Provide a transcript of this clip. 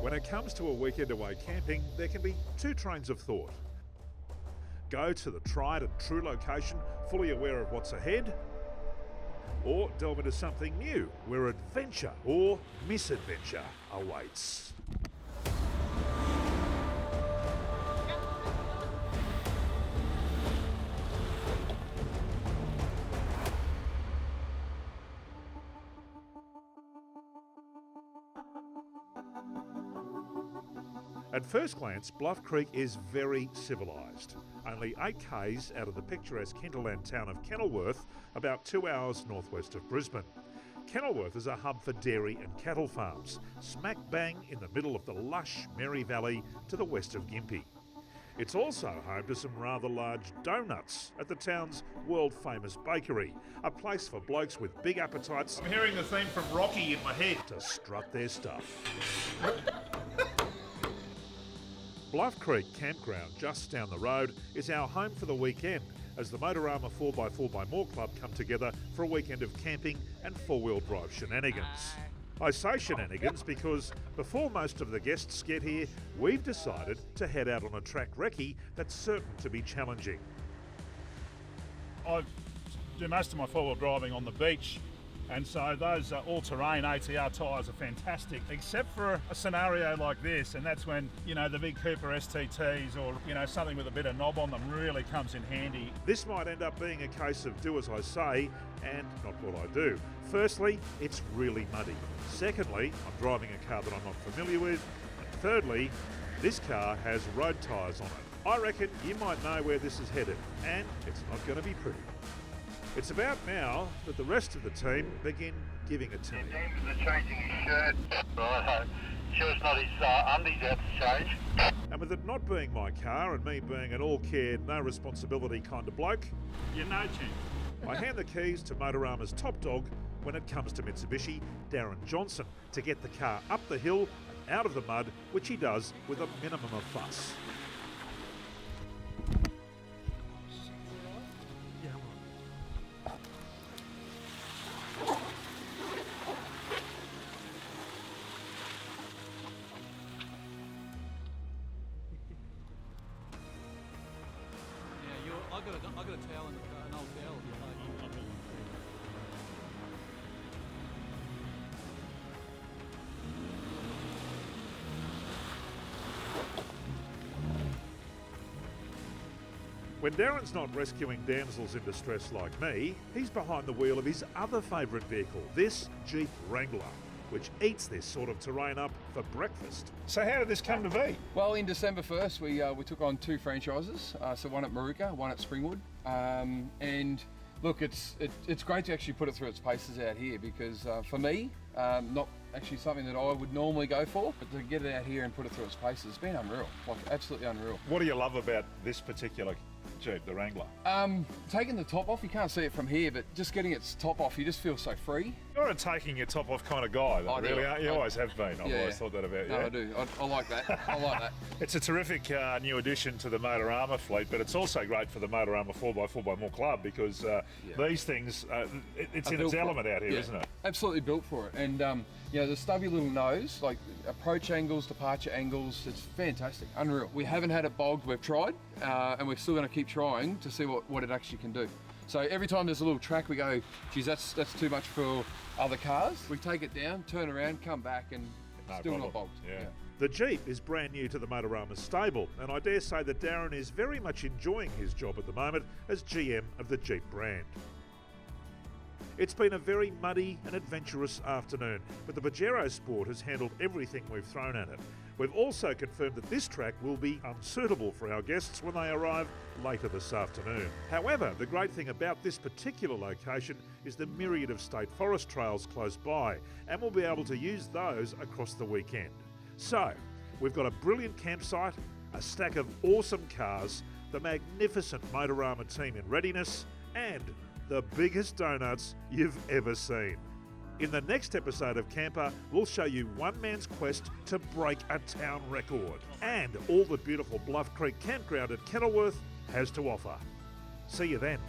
When it comes to a weekend away camping, there can be two trains of thought. Go to the tried and true location, fully aware of what's ahead, or delve into something new where adventure or misadventure awaits. At first glance, Bluff Creek is very civilised. Only 8 k's out of the picturesque hinterland town of Kenilworth, about 2 hours northwest of Brisbane. Kenilworth is a hub for dairy and cattle farms, smack bang in the middle of the lush Merry Valley to the west of Gympie. It's also home to some rather large donuts at the town's world-famous bakery, a place for blokes with big appetites. I'm hearing the theme from Rocky in my head to strut their stuff. Bluff Creek Campground, just down the road, is our home for the weekend as the Motorama 4x4XMORE Club come together for a weekend of camping and four-wheel drive shenanigans. I say shenanigans because before most of the guests get here, we've decided to head out on a track recce that's certain to be challenging. I do most of my four-wheel driving on the beach, and so those all-terrain ATR tyres are fantastic, except for a scenario like this, and that's when, you know, the big Cooper STTs or, you know, something with a bit of knob on them really comes in handy. This might end up being a case of do as I say and not what I do. Firstly, it's really muddy. Secondly, I'm driving a car that I'm not familiar with. And thirdly, this car has road tyres on it. I reckon you might know where this is headed, and it's not going to be pretty. It's about now that the rest of the team begin giving it to me. James is changing his shirt. Right, sure it's not his undies out to change. And with it not being my car and me being an all-care, no responsibility kind of bloke, You know, Jim. I hand the keys to Motorama's top dog when it comes to Mitsubishi, Darren Johnson, to get the car up the hill and out of the mud, which he does with a minimum of fuss. I got a towel in the car, an old towel. When Darren's not rescuing damsels in distress like me, he's behind the wheel of his other favourite vehicle, this Jeep Wrangler, which eats this sort of terrain up for breakfast. So how did this come to be? Well, in December 1st, we took on 2 franchises, so one at Maruka, one at Springwood, and look, it's great to actually put it through its paces out here because for me, not actually something that I would normally go for, but to get it out here and put it through its paces, it's been unreal, like absolutely unreal. What do you love about this particular Jeep, the Wrangler? Taking the top off, you can't see it from here, but just getting its top off, you just feel so free. You're a taking your top off kind of guy, though, really, aren't you? You always have been. I've always thought that about you. No, I do. I like that. I like that. It's a terrific new addition to the Motorama fleet, but it's also great for the Motorama 4x4XMORE Club because these things, it's in its element out here, isn't it? Absolutely built for it. And, you know, the stubby little nose, like approach angles, departure angles, it's fantastic, unreal. We haven't had it bogged, we've tried, and we're still going to keep trying to see what it actually can do. So every time there's a little track, we go, geez, that's too much for other cars. We take it down, turn around, come back, and still not bogged. Yeah. The Jeep is brand new to the Motorama stable, and I dare say that Darren is very much enjoying his job at the moment as GM of the Jeep brand. It's been a very muddy and adventurous afternoon, but the Pajero Sport has handled everything we've thrown at it. We've also confirmed that this track will be unsuitable for our guests when they arrive later this afternoon. However, the great thing about this particular location is the myriad of state forest trails close by, and we'll be able to use those across the weekend. So, we've got a brilliant campsite, a stack of awesome cars, the magnificent Motorama team in readiness, and the biggest donuts you've ever seen. In the next episode of CAMPR, we'll show you one man's quest to break a town record and all the beautiful Bluff Creek campground at Kenilworth has to offer. See you then.